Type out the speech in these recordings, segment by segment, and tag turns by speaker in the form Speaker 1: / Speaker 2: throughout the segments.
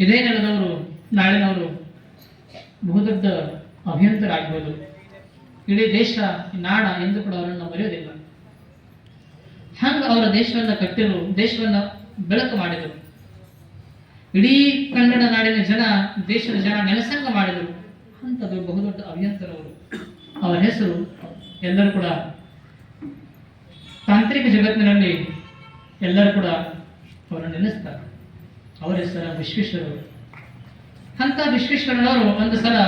Speaker 1: ಇದೇ ನೆಲದವರು ನಾಳಿನವರು ಬಹುದೊಡ್ಡ ಅಭಿಯಂತರಾಗ್ಬೋದು. ಇಡೀ ದೇಶ ನಾಡ ಎಂದು ಕೂಡ ಅವರನ್ನು ಮರೆಯೋದಿಲ್ಲ. ಹಂಗ ಅವರ ದೇಶವನ್ನ ಕಟ್ಟಿರು, ದೇಶವನ್ನ ಬೆಳಕು ಮಾಡಿದರು. ಇಡೀ ಕನ್ನಡ ನಾಡಿನ ಜನ, ದೇಶದ ಜನ ನೆಲಸಂಗ ಮಾಡಿದರು. ಅಂಥದ್ದು ಬಹುದೊಡ್ಡ ಅಭಿಯಂತರವರು. ಅವರ ಹೆಸರು ಎಲ್ಲರೂ ಕೂಡ ತಾಂತ್ರಿಕ ಜಗತ್ತಿನಲ್ಲಿ ಎಲ್ಲರೂ ಕೂಡ ಅವರನ್ನು ನೆನೆಸ್ತಾರೆ. ಅವರ ಹೆಸರ ವಿಶ್ವೇಶ್ವರವರು. ಅಂತ ವಿಶ್ವೇಶ್ವರನವರು ಒಂದು ಸಲ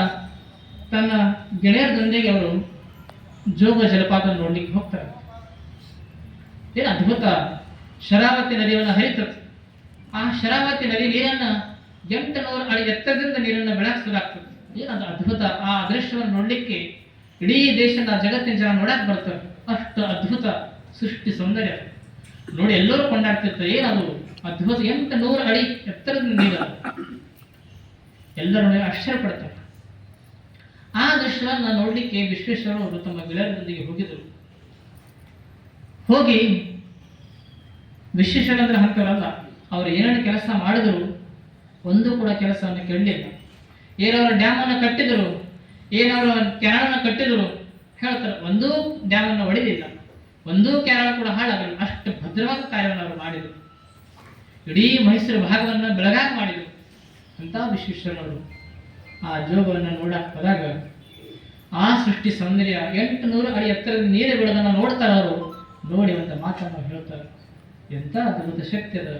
Speaker 1: ತನ್ನ ಗೆಳೆಯರದೊಂದಿಗೆ ಅವರು ಜೋಗ ಜಲಪಾತ ನೋಡ್ಲಿಕ್ಕೆ ಹೋಗ್ತಾರೆ. ಏನು ಅದ್ಭುತ! ಶರಾವತಿ ನದಿಯನ್ನು ಹರಿತದೆ. ಆ ಶರಾವತಿ ನದಿ ನೀರನ್ನ 800 ಅಡಿ ಎತ್ತರದಿಂದ ನೀರನ್ನು ಬೆಳಗಿಸಲಾಗ್ತದೆ. ಏನದು ಅದ್ಭುತ! ಆ ಅದೃಷ್ಟವನ್ನು ನೋಡ್ಲಿಕ್ಕೆ ಇಡೀ ದೇಶದ ಜಗತ್ತಿನ ಜನ ನೋಡಕ್ ಬರ್ತಾರೆ. ಅಷ್ಟು ಅದ್ಭುತ ಸೃಷ್ಟಿ ಸೌಂದರ್ಯ ನೋಡಿ ಎಲ್ಲರೂ ಕೊಂಡಾಡ್ತಿರ್ತಾರೆ. ಏನದು ಅದ್ಭುತ! 800 ಅಡಿ ಎತ್ತರದ ನೀರು. ಎಲ್ಲರೂ ಆಶ್ಚರ್ಯ ಪಡ್ತಾರೆ. ಆ ದೃಶ್ಯವನ್ನು ನೋಡ್ಲಿಕ್ಕೆ ವಿಶ್ವೇಶ್ವರವರು ತಮ್ಮ ಗೆಳೆಯರೊಂದಿಗೆ ಹೋಗಿದರು. ಹೋಗಿ ವಿಶ್ವೇಶ್ವರಂದ್ರ ಅಂತವರಲ್ಲ, ಅವರು ಏನೇನು ಕೆಲಸ ಮಾಡಿದ್ರು ಒಂದು ಕೂಡ ಕೆಲಸವನ್ನು ಕೆಡಲಿಲ್ಲ. ಏನವರ ಡ್ಯಾಮ್ ಅನ್ನು ಕಟ್ಟಿದರು, ಏನವರ ಕೆನಾಲ್ ಅನ್ನು ಕಟ್ಟಿದರು, ಹೇಳ್ತಾರೆ ಒಂದೂ ಡ್ಯಾಮ್ ಅನ್ನು ಹೊಡೆದಿಲ್ಲ, ಒಂದೂ ಕೆನಾಲ್ ಕೂಡ ಹಾಳಾಗಲಿಲ್ಲ. ಅಷ್ಟು ಭದ್ರವಾದ ಕಾರ್ಯವನ್ನು ಅವರು ಮಾಡಿದರು. ಇಡೀ ಮೈಸೂರು ಭಾಗವನ್ನು ಬೆಳಗಾವಿ ಮಾಡಿದರು. ಅಂತ ವಿಶ್ವೇಶ್ವರನವರು ಆ ಜೋಗವನ್ನು ನೋಡಕ್ ಹೋದಾಗ ಆ ಸೃಷ್ಟಿ ಸೌಂದರ್ಯ 800 ಅಡಿ ಎತ್ತರದ ನೀರು ಬೀಳೋದನ್ನು ನೋಡ್ತಾರೆ. ಅವರು ನೋಡಿ ಒಂದು ಮಾತನ್ನು ಹೇಳ್ತಾರೆ, ಎಂತ ಅದ್ಭುತ ಶಕ್ತಿ ಅದ,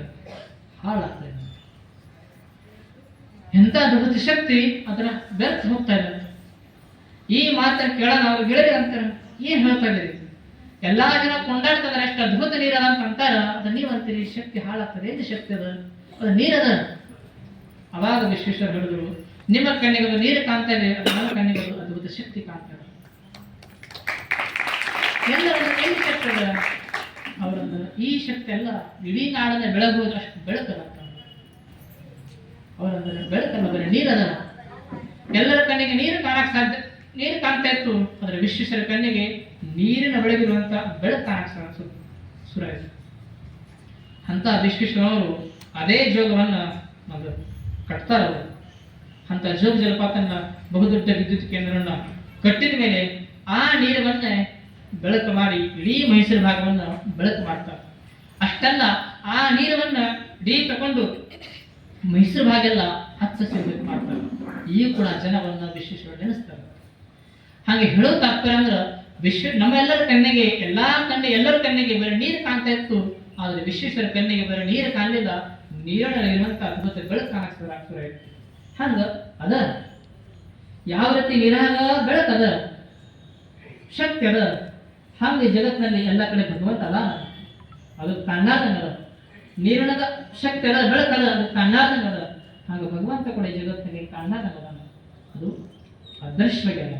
Speaker 1: ಹಾಳಾಗ್ತಾ ಇದೆ. ಎಂತ ಅದ್ಭುತ ಶಕ್ತಿ, ಅದರ ವ್ಯರ್ಥ ಹೋಗ್ತಾ ಇದೆ. ಈ ಮಾತನ್ನು ಕೇಳೋಣ ಅವ್ರು ಗೆಳೆಯ ಅಂತಾರೆ, ಏನ್ ಹೇಳ್ತಾ ಇದ್ದೀರಿ? ಎಲ್ಲಾ ಜನ ಕೊಂಡಾಡ್ತಾರೆ, ಅಷ್ಟು ಅದ್ಭುತ ನೀರದ ಅಂತ ಅಂತಾರ, ಅದು ನೀವು ಅಂತೀರಿ ಶಕ್ತಿ ಹಾಳಾಗ್ತದೆ. ಏನು ಶಕ್ತಿ ಅದ? ಅದು ನೀರದ. ಅವಾಗ ವಿಶ್ವೇಶ್ವರ ಹೇಳಿದ್ರು, ನಿಮ್ಮ ಕಣ್ಣಿಗೆ ನೀರು ಕಾಣ್ತಾ ಇದೆ, ಅದು ನನ್ನ ಕಣ್ಣಿಗೆ ಅದ್ಭುತ ಶಕ್ತಿ ಕಾಣ್ತಾ ಇದೆ. ಎಲ್ಲರೂ ಏನು ಶಕ್ತಿ ಅದ? ಅವರನ್ನು ಈ ಶಕ್ತಿ ಎಲ್ಲ ಇಡೀ ನಾಡನ್ನ ಬೆಳಗುವುದು, ಅಷ್ಟು ಬೆಳಕಲ್ಲ. ಅವರಂದ್ರೆ ಬೆಳಕಲ್ಲ, ಬರೀ ನೀರದ. ಎಲ್ಲರ ಕಣ್ಣಿಗೆ ನೀರು ಕಾಣಕ್ ಸಾಧ್ಯ, ನೀರು ಕಾಣ್ತಾ ಇತ್ತು. ಅದರ ವಿಶ್ವೇಶ್ವರ ಕಣ್ಣಿಗೆ ನೀರಿನ ಬೆಳಗಿರುವಂತ ಬೆಳಕು ಕಾಣಕ್ ಸುರ ಆಯಿತು. ಅಂತ ವಿಶ್ವೇಶ್ವರವರು ಅದೇ ಜೋಗವನ್ನ ಒಂದು ಕಟ್ತಾರವರು. ಅಂತ ಜೋಗ ಜಲಪಾತನ ಬಹುದೊಡ್ಡ ವಿದ್ಯುತ್ ಕೇಂದ್ರವನ್ನ ಕಟ್ಟಿದ ಮೇಲೆ ಆ ನೀರವನ್ನ ಬೆಳಕು ಮಾಡಿ ಇಡೀ ಮೈಸೂರು ಭಾಗವನ್ನ ಬೆಳಕು ಮಾಡ್ತಾರೆ. ಅಷ್ಟಲ್ಲ, ಆ ನೀರವನ್ನ ಇಡೀ ತಗೊಂಡು ಮೈಸೂರು ಭಾಗ ಎಲ್ಲ ಹಚ್ಚ ಹಸಿರು ಮಾಡ್ತಾರೆ. ಈ ಕೂಡ ಜನವನ್ನ ವಿಶ್ವೇಶ್ವರ ನೆನೆಸ್ತಾರೆ. ಹಾಗೆ ಹೇಳೋ ತಾತ್ಪರ್ಯ ಅಂದ್ರೆ ನಮ್ಮೆಲ್ಲರ ಕಣ್ಣಿಗೆ ಎಲ್ಲರ ಕಣ್ಣಿಗೆ ಬರೀ ನೀರು ಕಾಣ್ತಾ ಇತ್ತು. ಆದ್ರೆ ವಿಶ್ವೇಶ್ವರ ಕಣ್ಣಿಗೆ ಬರೀ ನೀರು ಕಾಣಲಿಲ್ಲ, ನೀರಿನಲ್ಲಿರುವಂತ ಅದ್ಭುತ ಬೆಳಕು ಕಾಣಿಸ್ತಾರೆ. ಹಂಗ ಅದ ಯಾವ ರೀತಿ ನೀರಾಗ ಬೆಳಕದ, ಶಕ್ತಿ ಅದ, ಹಂಗೆ ಜಗತ್ತಿನಲ್ಲಿ ಎಲ್ಲ ಕಡೆ ಭಗವಂತ ಅಲ್ಲ, ಅದು ಕಣ್ಣಾದಂಗದ. ನೀರಿನದ ಶಕ್ತಿ ಅದ, ಬೆಳಕದ, ಅದು ಕಣ್ಣಾದಂಗದ. ಹಾಗೆ ಭಗವಂತ ಕೂಡ ಜಗತ್ತಿನಲ್ಲಿ ಕಣ್ಣಾದಂಗದ. ಅದು ಅದೃಶ್ಯವಾಗ್ಯದ.